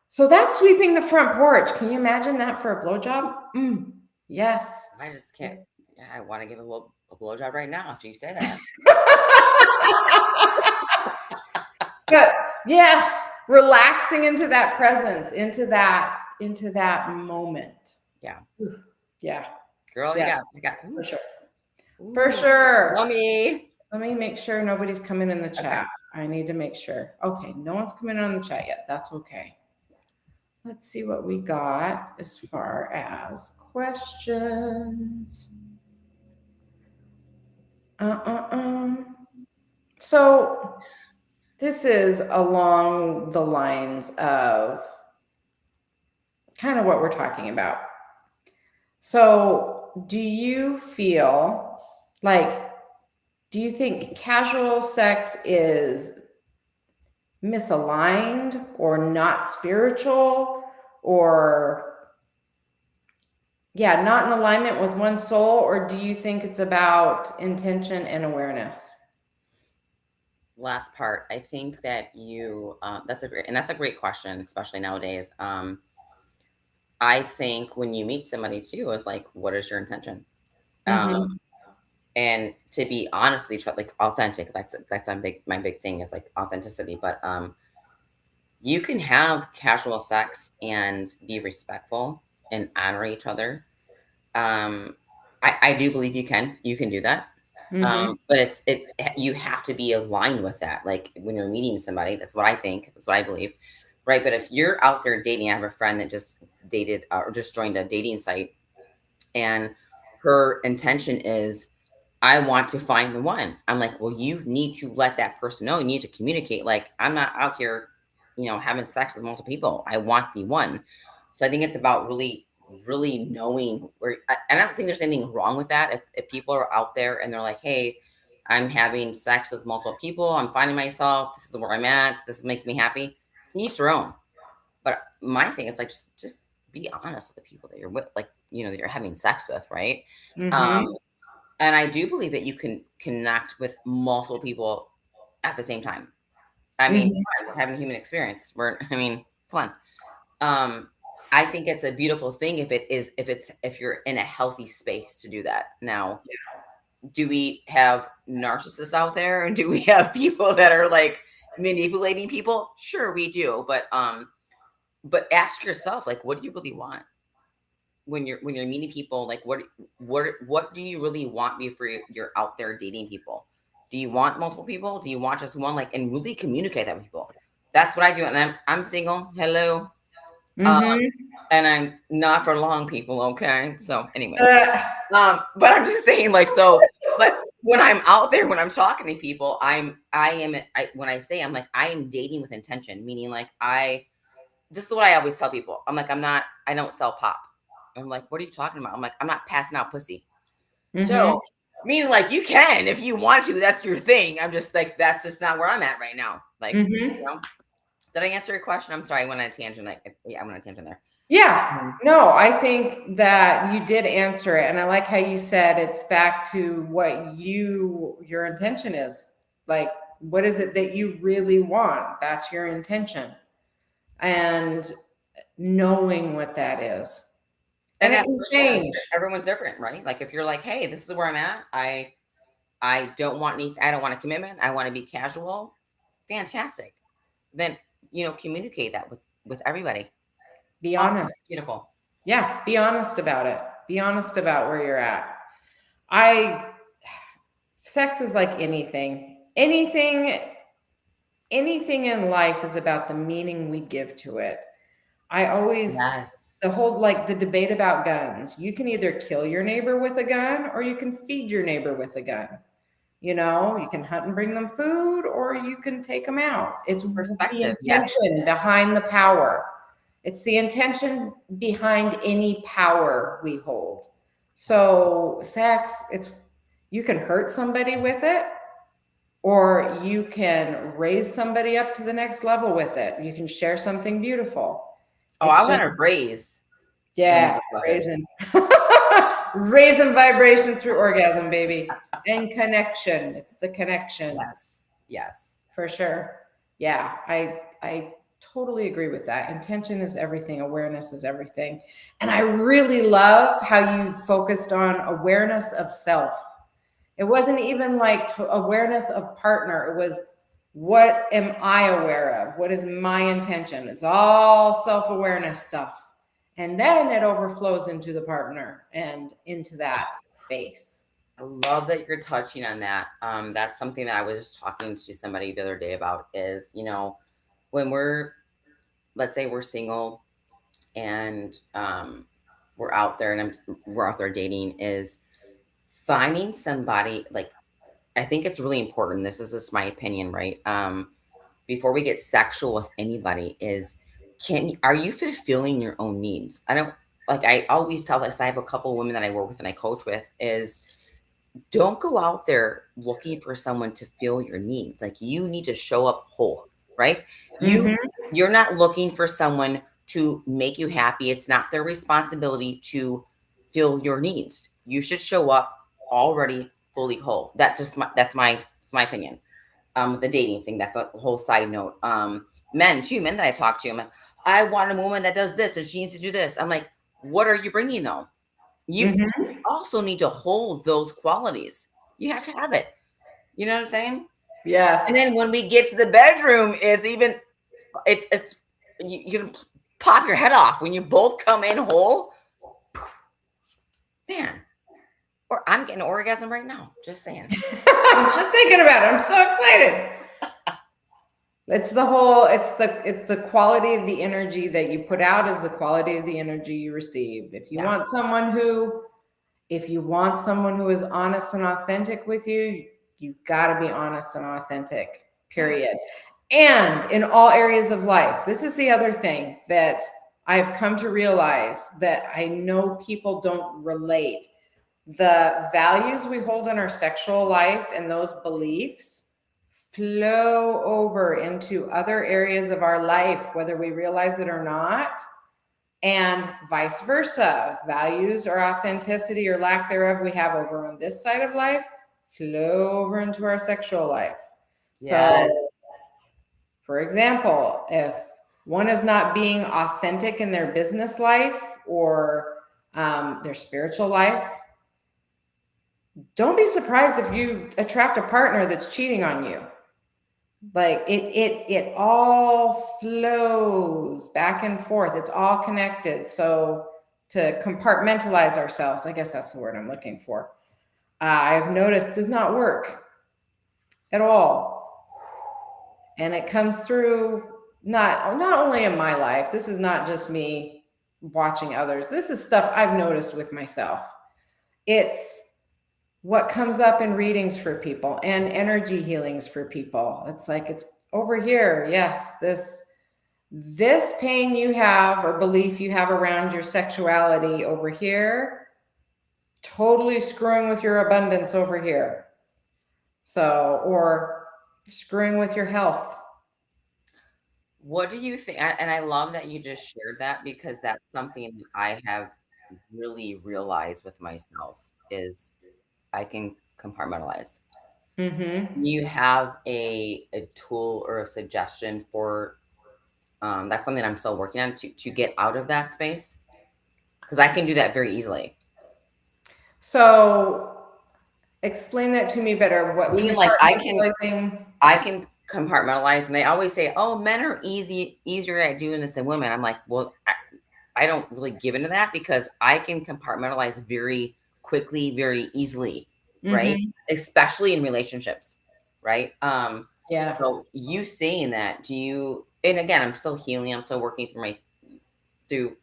Speaker 1: So that's sweeping the front porch. Can you imagine that for a blowjob? Yes.
Speaker 2: I just can't. I want to give a blowjob right now after you say that.
Speaker 1: But yes, relaxing into that presence, into that moment.
Speaker 2: Yeah.
Speaker 1: Yeah.
Speaker 2: Girl,
Speaker 1: yes.
Speaker 2: you got
Speaker 1: for sure.
Speaker 2: Ooh,
Speaker 1: for sure.
Speaker 2: Mommy.
Speaker 1: Let me make sure nobody's coming in the chat. Okay. I need to make sure. Okay, no one's coming in on the chat yet. That's okay. Let's see what we got as far as questions. So this is along the lines of kind of what we're talking about. So do you feel like, do you think casual sex is misaligned or not spiritual or not in alignment with one's soul, or do you think it's about intention and awareness?
Speaker 2: Last part, I think that you that's a great question, especially nowadays. I think when you meet somebody too, is like, what is your intention? And to be honestly like authentic, that's my big thing is like authenticity. But you can have casual sex and be respectful and honor each other. I do believe you can do that. But you have to be aligned with that. Like when you're meeting somebody, that's what I think. That's what I believe. Right. But if you're out there dating, I have a friend that just dated or just joined a dating site, and her intention is, I want to find the one. I'm like, well, you need to let that person know. You need to communicate. Like, I'm not out here, having sex with multiple people. I want the one. So I think it's about really, really knowing where. And I don't think there's anything wrong with that. If people are out there and they're like, hey, I'm having sex with multiple people. I'm finding myself. This is where I'm at. This makes me happy. To each their own. But my thing is like, just be honest with the people that you're with, like, that you're having sex with, right? And I do believe that you can connect with multiple people at the same time. I mean, we're having human experience. Fun. I think it's a beautiful thing if you're in a healthy space to do that. Now, do we have narcissists out there, and do we have people that are like manipulating people? Sure, we do. But ask yourself, like, what do you really want? When you're meeting people, like what do you really want before you're out there dating people? Do you want multiple people? Do you want just one? Like, and really communicate that with people. That's what I do. And I'm single. Hello. And I'm not for long, people. Okay. So anyway, but I'm just saying, like, so, but when I'm out there, when I'm talking to people, when I say, I'm like, I am dating with intention, meaning like this is what I always tell people. I'm like, I don't sell pop. I'm like, what are you talking about? I'm like, I'm not passing out pussy. So, meaning like you can, if you want to, that's your thing. I'm just like, that's just not where I'm at right now. Like, Did I answer your question? I'm sorry. I went on a tangent. I went on a tangent there.
Speaker 1: Yeah, no, I think that you did answer it. And I like how you said it's back to what your intention is. Like, what is it that you really want? That's your intention. And knowing what that is. And
Speaker 2: And
Speaker 1: it
Speaker 2: that's
Speaker 1: can
Speaker 2: what it is.
Speaker 1: change.
Speaker 2: Everyone's different, right? Like if you're like, hey, this is where I'm at. I don't want anything. I don't want a commitment. I want to be casual. Fantastic. Then communicate that with everybody.
Speaker 1: Be
Speaker 2: Awesome.
Speaker 1: honest.
Speaker 2: Beautiful.
Speaker 1: Yeah, be honest about it. Be honest about where you're at. I sex is like anything. Anything in life is about the meaning we give to it. I always
Speaker 2: Yes.
Speaker 1: the whole like the debate about guns. You can either kill your neighbor with a gun or you can feed your neighbor with a gun. You know, you can hunt and bring them food or you can take them out. It's the
Speaker 2: Perspective. Yes.
Speaker 1: intention behind the power. It's the intention behind any power we hold. So, sex, you can hurt somebody with it or you can raise somebody up to the next level with it. You can share something beautiful.
Speaker 2: Oh, I want to raise.
Speaker 1: Yeah, raising raising vibration through orgasm, baby. And connection. It's the connection.
Speaker 2: Yes.
Speaker 1: For sure. Yeah, I totally agree with that. Intention is everything, awareness is everything. And I really love how you focused on awareness of self. It wasn't even like awareness of partner. It was what am I aware of? What is my intention? It's all self-awareness stuff. And then it overflows into the partner and into that space.
Speaker 2: I love that you're touching on that. That's something that I was just talking to somebody the other day about is, when let's say we're single and we're out there and we're out there dating, is finding somebody, like, I think it's really important. This is just my opinion, right? Before we get sexual with anybody is, are you fulfilling your own needs? I always tell this. I have a couple of women that I work with and I coach with is, don't go out there looking for someone to fill your needs. Like, you need to show up whole, right? You're not looking for someone to make you happy. It's not their responsibility to fill your needs. You should show up already fully whole. That's my opinion. With the dating thing, that's a whole side note. Men that I talk to, I'm like, I want a woman that does this and she needs to do this. I'm like, what are you bringing though? You also need to hold those qualities. You have to have it. You know what I'm saying?
Speaker 1: Yes.
Speaker 2: And then when we get to the bedroom, it's you can pop your head off when you both come in whole. Man, or I'm getting an orgasm right now. Just saying.
Speaker 1: I'm just thinking about it. I'm so excited. It's the quality of the energy that you put out is the quality of the energy you receive. If you want someone who is honest and authentic with you, you've got to be honest and authentic, period. And in all areas of life. This is the other thing that I've come to realize that I know people don't relate. The values we hold in our sexual life and those beliefs flow over into other areas of our life, whether we realize it or not, and vice versa. Values or authenticity or lack thereof we have over on this side of life flow over into our sexual life.
Speaker 2: Yes.
Speaker 1: So, for example, if one is not being authentic in their business life or their spiritual life, don't be surprised if you attract a partner that's cheating on you. Like it all flows back and forth. It's all connected. So to compartmentalize ourselves, I guess that's the word I'm looking for. I've noticed does not work at all. And it comes through not only in my life. This is not just me watching others. This is stuff I've noticed with myself. It's what comes up in readings for people and energy healings for people. It's like, it's over here. Yes, this pain you have or belief you have around your sexuality over here, totally screwing with your abundance over here. So, or screwing with your health.
Speaker 2: What do you think? And I love that you just shared that because that's something that I have really realized with myself is I can compartmentalize.
Speaker 1: Mm-hmm.
Speaker 2: You have a tool or a suggestion for that's something I'm still working on to get out of that space because I can do that very easily.
Speaker 1: So explain that to me better. What
Speaker 2: Meaning like
Speaker 1: compartmentalizing?
Speaker 2: I can compartmentalize, and they always say, "Oh, men are easier at doing this than women." I'm like, well, I don't really give into that because I can compartmentalize very quickly, very easily, right?
Speaker 1: Mm-hmm.
Speaker 2: Especially in relationships, right?
Speaker 1: Yeah.
Speaker 2: So you saying that, do you? And again, I'm still healing. I'm still working through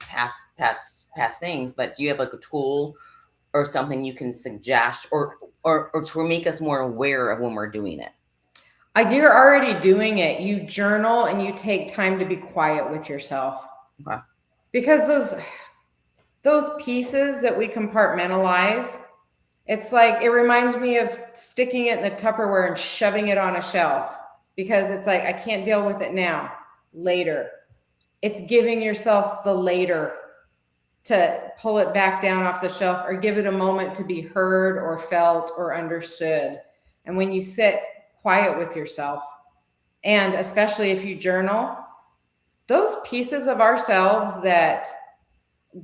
Speaker 2: past things. But do you have like a tool or something you can suggest, or to make us more aware of when we're doing it?
Speaker 1: You're already doing it. You journal and you take time to be quiet with yourself
Speaker 2: Okay.
Speaker 1: because those pieces that we compartmentalize, it's like it reminds me of sticking it in a Tupperware and shoving it on a shelf because it's like I can't deal with it now. Later. It's giving yourself the later to pull it back down off the shelf or give it a moment to be heard or felt or understood. And when you sit quiet with yourself, and especially if you journal, those pieces of ourselves that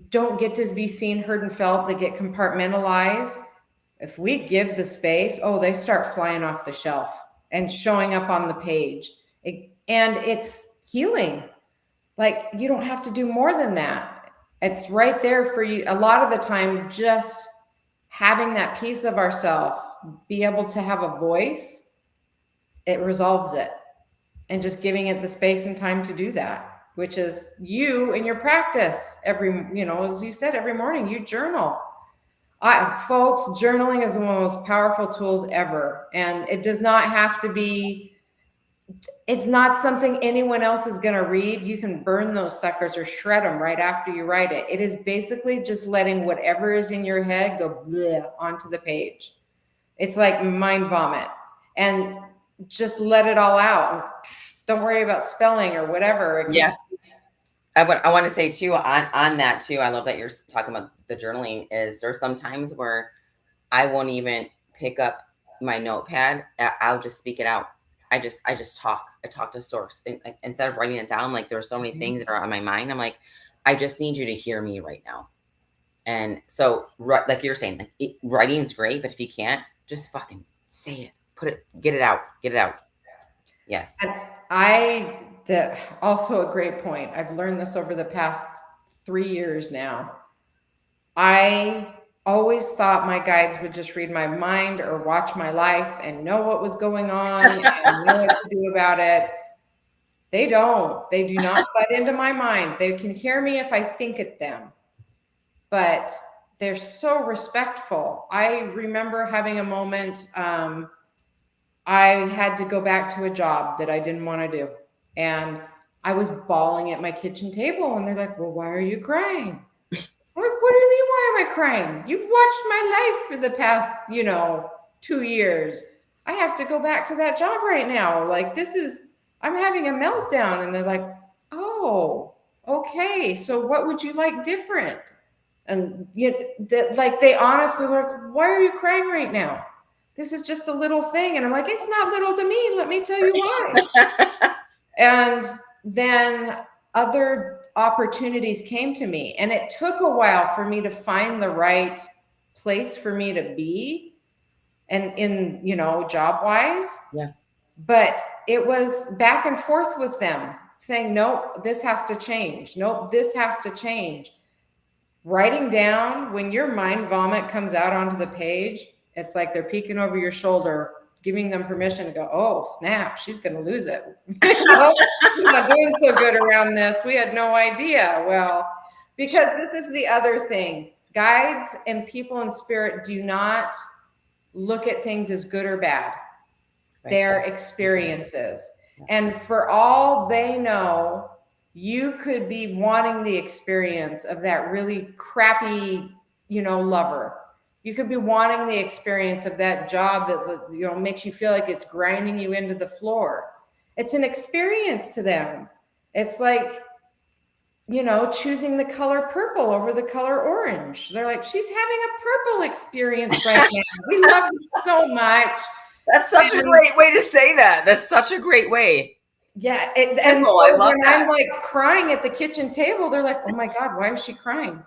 Speaker 1: don't get to be seen, heard, and felt, that get compartmentalized, if we give the space, oh, they start flying off the shelf and showing up on the page. And it's healing. Like you don't have to do more than that. It's right there for you. A lot of the time, just having that piece of ourself be able to have a voice, it resolves it. And just giving it the space and time to do that, which is you in your practice as you said, every morning you journal. Folks, journaling is one of the most powerful tools ever. And it does not have to be, it's not something anyone else is going to read. You can burn those suckers or shred them right after you write it. It is basically just letting whatever is in your head go bleh onto the page. It's like mind vomit. And just let it all out. Don't worry about spelling or whatever. It could
Speaker 2: Yes.
Speaker 1: just,
Speaker 2: I want to say too on that too. I love that you're talking about the journaling. Is there some times where I won't even pick up my notepad. I'll just speak it out. I just talk. I talk to source instead of writing it down. Like there's so many things that are on my mind. I'm like, I just need you to hear me right now. And so, like you're saying, like writing's great, but if you can't, just fucking say it. Get it out. Get it out. Yes.
Speaker 1: and that also a great point. I've learned this over the past 3 years now. I always thought my guides would just read my mind or watch my life and know what was going on and know what to do about it. They don't. They do not butt into my mind. They can hear me if I think at them, but they're so respectful. I remember having a moment. I had to go back to a job that I didn't want to do. And I was bawling at my kitchen table. And they're like, well, why are you crying? I'm like, what do you mean? Why am I crying? You've watched my life for the past, 2 years. I have to go back to that job right now. Like, I'm having a meltdown. And they're like, oh, okay. So what would you like different? And they honestly were like, why are you crying right now? This is just a little thing. And I'm like, it's not little to me. Let me tell you why. And then other opportunities came to me. And it took a while for me to find the right place for me to be and job wise.
Speaker 2: Yeah.
Speaker 1: But it was back and forth with them saying, nope, this has to change. Nope, this has to change. Writing down when your mind vomit comes out onto the page, it's like they're peeking over your shoulder, giving them permission to go, oh, snap, she's going to lose it. She's not doing so good around this. We had no idea. Well, because this is the other thing. Guides and people in spirit do not look at things as good or bad.
Speaker 2: Right.
Speaker 1: They're experiences. And for all they know, you could be wanting the experience of that really crappy, lover. You could be wanting the experience of that job that makes you feel like it's grinding you into the floor. It's an experience to them. It's like, choosing the color purple over the color orange. They're like, she's having a purple experience right now. We love you so much.
Speaker 2: That's such a great way to say that. That's such a great way.
Speaker 1: Yeah. And
Speaker 2: Simple,
Speaker 1: so
Speaker 2: I love
Speaker 1: when
Speaker 2: that.
Speaker 1: I'm like crying at the kitchen table, they're like, oh my God, why is she crying?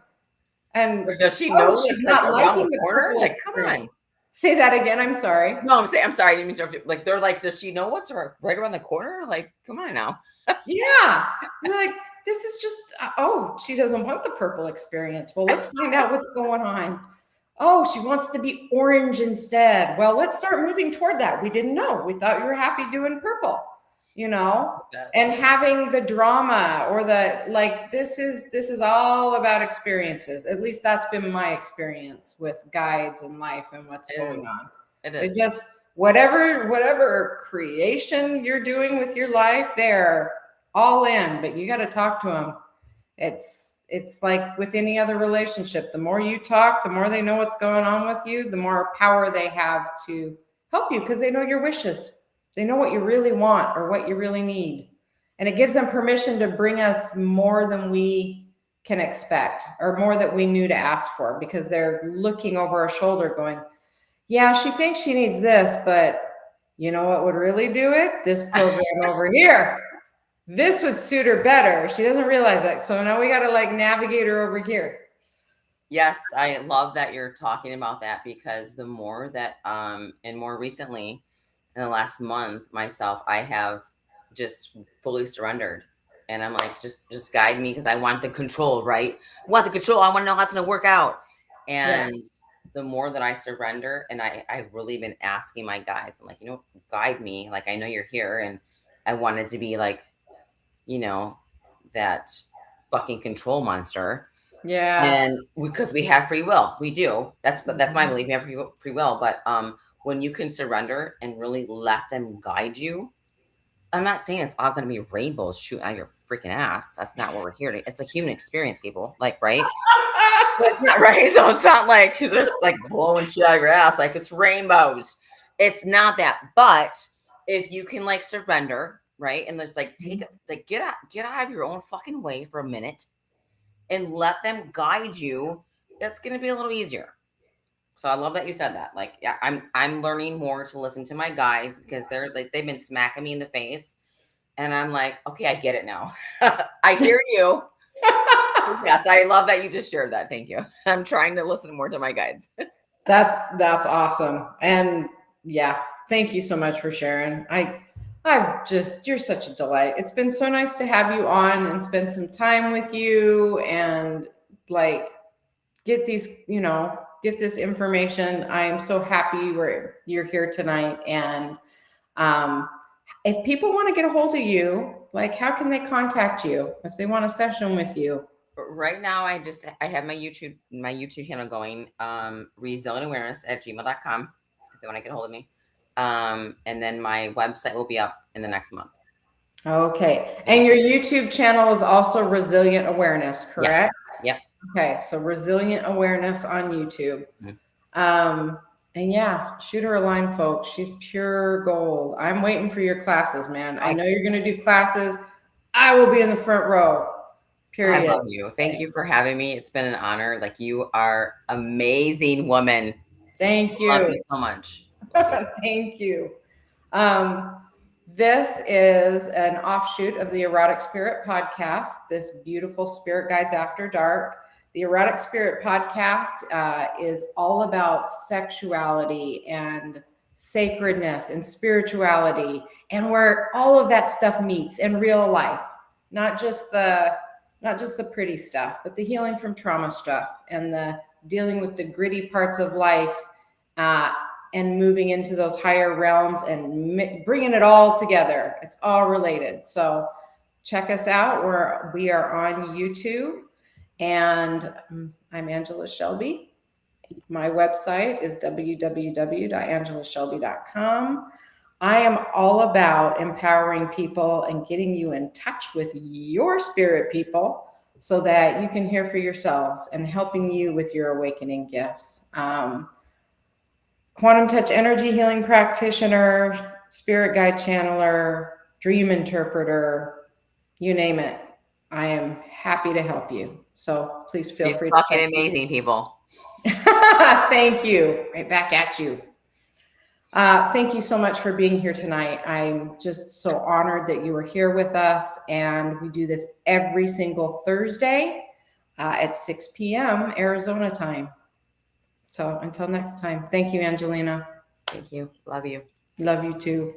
Speaker 1: And
Speaker 2: Or does she know
Speaker 1: she's
Speaker 2: it's like
Speaker 1: not
Speaker 2: around
Speaker 1: liking
Speaker 2: the
Speaker 1: the
Speaker 2: corner?
Speaker 1: purple
Speaker 2: Like, come
Speaker 1: experience.
Speaker 2: on.
Speaker 1: Say that again. I'm sorry.
Speaker 2: No, I'm saying, I'm sorry. I didn't mean to interrupt you. Like, they're like, does she know what's right around the corner? Like, come on now.
Speaker 1: Yeah. You're like, this is just, she doesn't want the purple experience. Well, let's find out what's going on. Oh, she wants to be orange instead. Well, let's start moving toward that. We didn't know. We thought you were happy doing purple, and having the drama or this is all about experiences. At least that's been my experience with guides and life and what's going on.
Speaker 2: It
Speaker 1: It
Speaker 2: is.
Speaker 1: just whatever creation you're doing with your life, they're all in, but you got to talk to them. It's like with any other relationship. The more you talk, the more they know what's going on with you, the more power they have to help you because they know your wishes. They know what you really want or what you really need. And it gives them permission to bring us more than we can expect or more that we knew to ask for because they're looking over our shoulder going, yeah, she thinks she needs this, but you know what would really do it? This program over here. This would suit her better. She doesn't realize that. So now we got to navigate her over here.
Speaker 2: Yes, I love that you're talking about that because the more that, and more recently in the last month myself, I have just fully surrendered. And I'm like, just guide me because I want the control, right? I want the control. I want to know how it's going to work out. And the more that I surrender, and I've really been asking my guides, I'm like, guide me. Like, I know you're here. And I wanted to be like, that fucking control monster.
Speaker 1: Yeah.
Speaker 2: And because we have free will, we do. That's my belief. We have free will. But when you can surrender and really let them guide you, I'm not saying it's all going to be rainbows shooting out of your freaking ass. That's not what we're here to. It's a human experience, people. Like, right? It's not right. So it's not like you're just blowing shit out of your ass. Like it's rainbows. It's not that. But if you can surrender, right, and just get out of your own fucking way for a minute and let them guide you, it's going to be a little easier. So I love that you said that. Yeah, I'm learning more to listen to my guides because they've been smacking me in the face, and I'm like, okay, I get it now. I hear you. Yes, I love that you just shared that. Thank you. I'm trying to listen more to my guides.
Speaker 1: That's awesome. And yeah, thank you so much for sharing. You're such a delight. It's been so nice to have you on and spend some time with you and get this information. I am so happy you're here tonight. And if people want to get a hold of you, how can they contact you if they want a session with you?
Speaker 2: Right now, I have my YouTube channel going, resilientawareness@gmail.com if they want to get a hold of me. And then my website will be up in the next month.
Speaker 1: Okay. And your YouTube channel is also Resilient Awareness, correct?
Speaker 2: Yes. Yep.
Speaker 1: Okay. So Resilient Awareness on YouTube.
Speaker 2: Mm-hmm.
Speaker 1: And yeah, shoot her a line, folks. She's pure gold. I'm waiting for your classes, man. I know you're going to do classes. I will be in the front row. Period.
Speaker 2: I love you. Thank you for having me. It's been an honor. You are amazing woman.
Speaker 1: Thank you.
Speaker 2: I love you so much.
Speaker 1: Thank you. This is an offshoot of the Erotic Spirit podcast, this beautiful Spirit Guides After Dark. The Erotic Spirit podcast is all about sexuality and sacredness and spirituality and where all of that stuff meets in real life, not just the pretty stuff, but the healing from trauma stuff and the dealing with the gritty parts of life and moving into those higher realms and bringing it all together. It's all related. So check us out. We are on YouTube. And I'm Angela Shelby. My website is www.angelashelby.com. I am all about empowering people and getting you in touch with your spirit people so that you can hear for yourselves and helping you with your awakening gifts. Quantum touch energy healing practitioner, spirit guide channeler, dream interpreter, you name it. I am happy to help you. So please feel
Speaker 2: It's
Speaker 1: free to
Speaker 2: fucking
Speaker 1: check.
Speaker 2: amazing, people.
Speaker 1: Thank you. Right back at you. Thank you so much for being here tonight. I'm just so honored that you were here with us. And we do this every single Thursday at 6 p.m. Arizona time. So until next time, thank you, Angelina.
Speaker 2: Thank you. Love you.
Speaker 1: Love you too.